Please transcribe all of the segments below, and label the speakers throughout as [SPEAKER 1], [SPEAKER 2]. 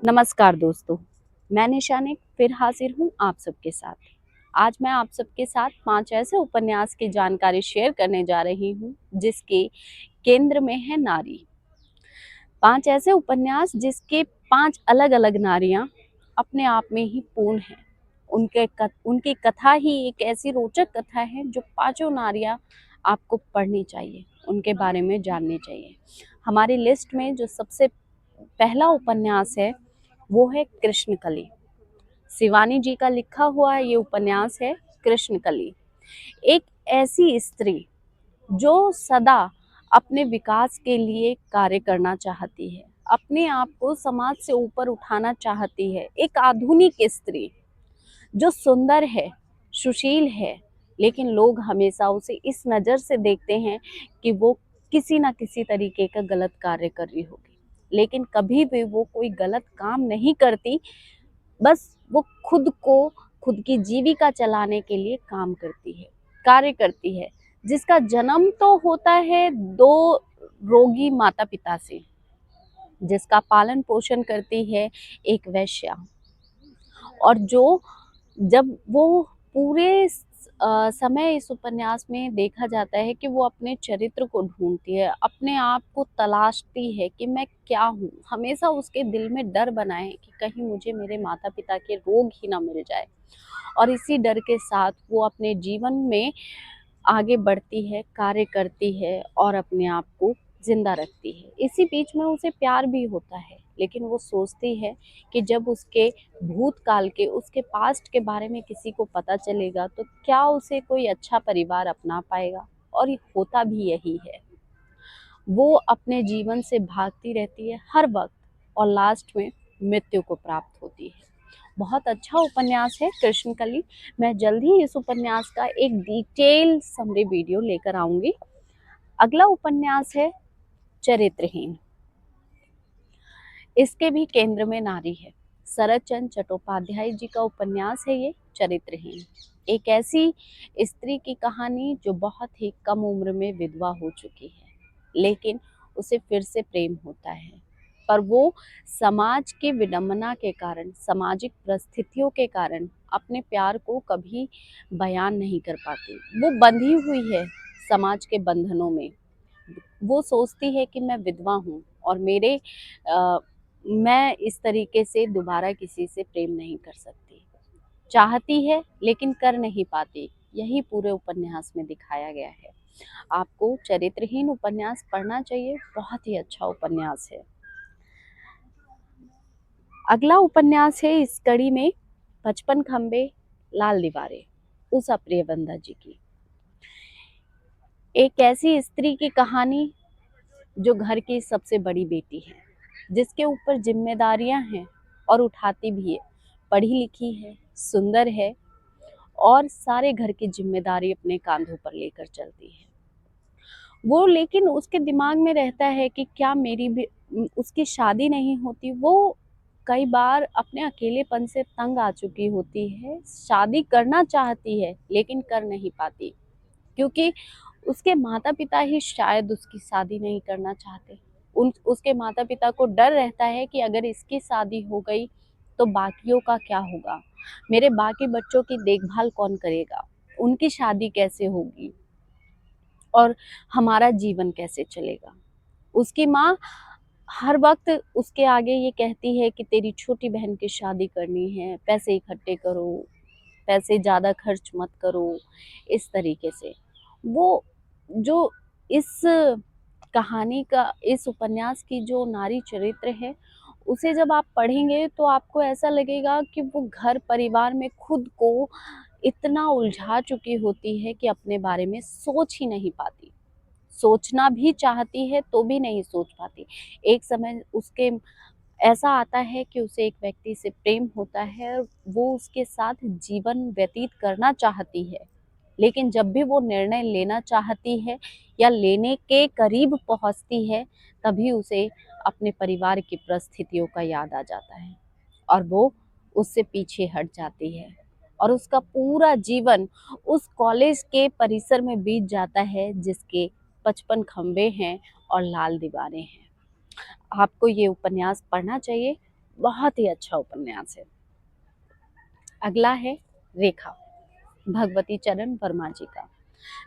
[SPEAKER 1] नमस्कार दोस्तों, मैं निशानिक फिर हाजिर हूँ आप सबके साथ। आज मैं आप सबके साथ 5 ऐसे उपन्यास की जानकारी शेयर करने जा रही हूँ जिसके केंद्र में है नारी। 5 ऐसे उपन्यास जिसके 5 अलग-अलग नारियाँ अपने आप में ही पूर्ण हैं। उनकी कथा ही एक ऐसी रोचक कथा है जो पाँचों नारियाँ आपको पढ़नी चाहिए, उनके बारे में जाननी चाहिए। हमारी लिस्ट में जो सबसे पहला उपन्यास है वो है कृष्णकली। शिवानी जी का लिखा हुआ ये उपन्यास है कृष्णकली। एक ऐसी स्त्री जो सदा अपने विकास के लिए कार्य करना चाहती है, अपने आप को समाज से ऊपर उठाना चाहती है। एक आधुनिक स्त्री जो सुंदर है, सुशील है, लेकिन लोग हमेशा उसे इस नज़र से देखते हैं कि वो किसी ना किसी तरीके का गलत कार्य कर रही होगी, लेकिन कभी भी वो कोई गलत काम नहीं करती। बस वो खुद की जीविका चलाने के लिए काम करती है, कार्य करती है। जिसका जन्म तो होता है दो रोगी माता पिता से, जिसका पालन पोषण करती है एक वैश्या। और जो जब वो पूरे समय इस उपन्यास में देखा जाता है कि वो अपने चरित्र को ढूंढती है, अपने आप को तलाशती है कि मैं क्या हूँ। हमेशा उसके दिल में डर बना है कि कहीं मुझे मेरे माता पिता के रोग ही ना मिल जाए, और इसी डर के साथ वो अपने जीवन में आगे बढ़ती है, कार्य करती है और अपने आप को जिंदा रखती है। इसी बीच में उसे प्यार भी होता है, लेकिन वो सोचती है कि जब उसके भूतकाल के, उसके पास्ट के बारे में किसी को पता चलेगा तो क्या उसे कोई अच्छा परिवार अपना पाएगा। और ये होता भी यही है। वो अपने जीवन से भागती रहती है हर वक्त, और लास्ट में मृत्यु को प्राप्त होती है। बहुत अच्छा उपन्यास है कृष्णकली। मैं जल्द ही इस उपन्यास का एक डिटेल समरी वीडियो लेकर आऊंगी। अगला उपन्यास है चरित्रहीन। इसके भी केंद्र में नारी है। शरद चंद्र चट्टोपाध्याय जी का उपन्यास है ये चरित्रहीन। एक ऐसी स्त्री की कहानी जो बहुत ही कम उम्र में विधवा हो चुकी है, लेकिन उसे फिर से प्रेम होता है। पर वो समाज की विडंबना के कारण, सामाजिक परिस्थितियों के कारण अपने प्यार को कभी बयान नहीं कर पाती। वो बंधी हुई है समाज के बंधनों में। वो सोचती है कि मैं विधवा हूँ और मैं इस तरीके से दोबारा किसी से प्रेम नहीं कर सकती। चाहती है लेकिन कर नहीं पाती। यही पूरे उपन्यास में दिखाया गया है। आपको चरित्रहीन उपन्यास पढ़ना चाहिए, बहुत ही अच्छा उपन्यास है। अगला उपन्यास है इस कड़ी में 55 खंबे लाल दीवारें, उषा प्रियवंदा जी की। एक ऐसी स्त्री की कहानी जो घर की सबसे बड़ी बेटी है, जिसके ऊपर जिम्मेदारियां हैं और उठाती भी है। पढ़ी लिखी है, सुंदर है और सारे घर की जिम्मेदारी अपने कांधों पर लेकर चलती है। वो लेकिन उसके दिमाग में रहता है कि क्या मेरी भी उसकी शादी नहीं होती। वो कई बार अपने अकेलेपन से तंग आ चुकी होती है, शादी करना चाहती है लेकिन कर नहीं पाती, क्योंकि उसके माता पिता ही शायद उसकी शादी नहीं करना चाहते। उसके माता पिता को डर रहता है कि अगर इसकी शादी हो गई तो बाकियों का क्या होगा, मेरे बाकी बच्चों की देखभाल कौन करेगा, उनकी शादी कैसे होगी और हमारा जीवन कैसे चलेगा। उसकी माँ हर वक्त उसके आगे ये कहती है कि तेरी छोटी बहन की शादी करनी है, पैसे इकट्ठे करो, पैसे ज़्यादा खर्च मत करो, इस तरीके से। वो जो इस कहानी का, इस उपन्यास की जो नारी चरित्र है, उसे जब आप पढ़ेंगे तो आपको ऐसा लगेगा कि वो घर परिवार में खुद को इतना उलझा चुकी होती है कि अपने बारे में सोच ही नहीं पाती। सोचना भी चाहती है तो भी नहीं सोच पाती। एक समय उसके ऐसा आता है कि उसे एक व्यक्ति से प्रेम होता है, वो उसके साथ जीवन व्यतीत करना चाहती है, लेकिन जब भी वो निर्णय लेना चाहती है या लेने के करीब पहुंचती है, तभी उसे अपने परिवार की परिस्थितियों का याद आ जाता है और वो उससे पीछे हट जाती है। और उसका पूरा जीवन उस कॉलेज के परिसर में बीत जाता है जिसके 55 खंबे हैं और लाल दीवारें हैं। आपको ये उपन्यास पढ़ना चाहिए, बहुत ही अच्छा उपन्यास है। अगला है रेखा, भगवती चरण वर्मा जी का।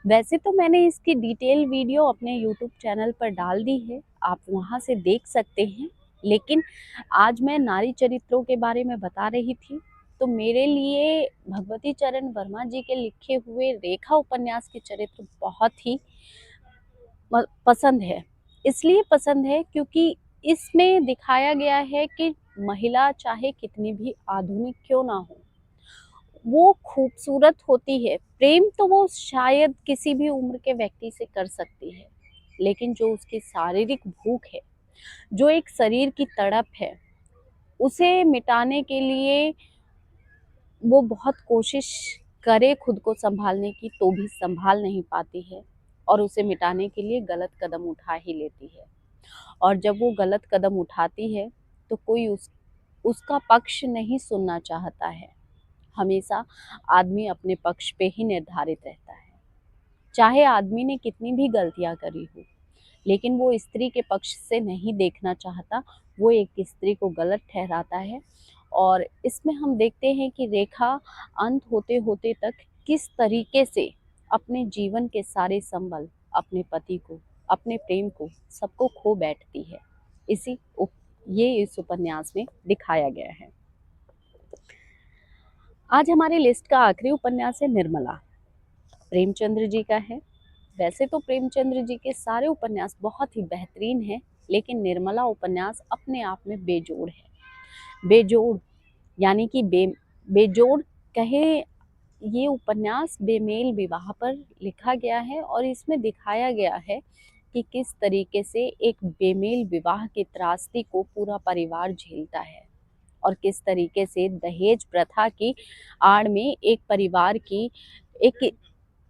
[SPEAKER 1] वैसे तो मैंने इसकी डिटेल वीडियो अपने यूट्यूब चैनल पर डाल दी है, आप वहाँ से देख सकते हैं। लेकिन आज मैं नारी चरित्रों के बारे में बता रही थी, तो मेरे लिए भगवती चरण वर्मा जी के लिखे हुए रेखा उपन्यास के चरित्र बहुत ही पसंद है। इसलिए पसंद है क्योंकि इसमें दिखाया गया है कि महिला चाहे कितनी भी आधुनिक क्यों ना हो, वो खूबसूरत होती है। प्रेम तो वो शायद किसी भी उम्र के व्यक्ति से कर सकती है, लेकिन जो उसकी शारीरिक भूख है, जो एक शरीर की तड़प है, उसे मिटाने के लिए वो बहुत कोशिश करे खुद को संभालने की, तो भी संभाल नहीं पाती है और उसे मिटाने के लिए गलत कदम उठा ही लेती है। और जब वो गलत कदम उठाती है तो कोई उसका पक्ष नहीं सुनना चाहता है। हमेशा आदमी अपने पक्ष पे ही निर्धारित रहता है, चाहे आदमी ने कितनी भी गलतियां करी हो, लेकिन वो स्त्री के पक्ष से नहीं देखना चाहता। वो एक स्त्री को गलत ठहराता है। और इसमें हम देखते हैं कि रेखा अंत होते होते तक किस तरीके से अपने जीवन के सारे संबल, अपने पति को, अपने प्रेम को, सबको खो बैठती है। ये इस उपन्यास में दिखाया गया है। आज हमारी लिस्ट का आखिरी उपन्यास है निर्मला, प्रेमचंद्र जी का है। वैसे तो प्रेमचंद्र जी के सारे उपन्यास बहुत ही बेहतरीन हैं, लेकिन निर्मला उपन्यास अपने आप में बेजोड़ है। बेजोड़ यानी कि बेजोड़ कहे, ये उपन्यास बेमेल विवाह पर लिखा गया है और इसमें दिखाया गया है कि किस तरीके से एक बेमेल विवाह की त्रासदी को पूरा परिवार झेलता है और किस तरीके से दहेज प्रथा की आड़ में एक परिवार की, एक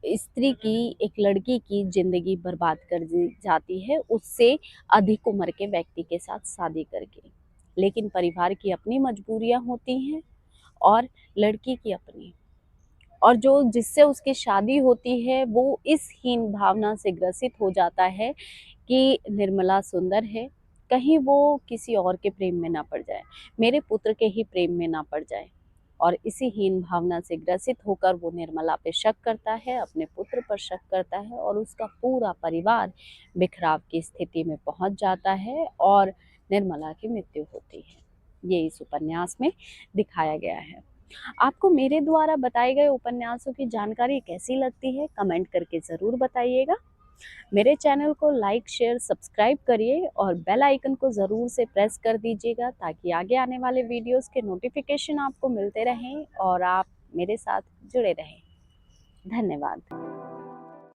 [SPEAKER 1] स्त्री की, एक लड़की की जिंदगी बर्बाद कर दी जाती है उससे अधिक उम्र के व्यक्ति के साथ शादी करके। लेकिन परिवार की अपनी मजबूरियां होती हैं और लड़की की अपनी, और जो जिससे उसकी शादी होती है वो इस हीन भावना से ग्रसित हो जाता है कि निर्मला सुंदर है, कहीं वो किसी और के प्रेम में ना पड़ जाए, मेरे पुत्र के ही प्रेम में ना पड़ जाए। और इसी हीन भावना से ग्रसित होकर वो निर्मला पे शक करता है, अपने पुत्र पर शक करता है और उसका पूरा परिवार बिखराव की स्थिति में पहुंच जाता है और निर्मला की मृत्यु होती है। ये इस उपन्यास में दिखाया गया है। आपको मेरे द्वारा बताए गए उपन्यासों की जानकारी कैसी लगती है, कमेंट करके ज़रूर बताइएगा। मेरे चैनल को लाइक, शेयर, सब्सक्राइब करिए और बेल आइकन को ज़रूर से प्रेस कर दीजिएगा ताकि आगे आने वाले वीडियोस के नोटिफिकेशन आपको मिलते रहें और आप मेरे साथ जुड़े रहें। धन्यवाद।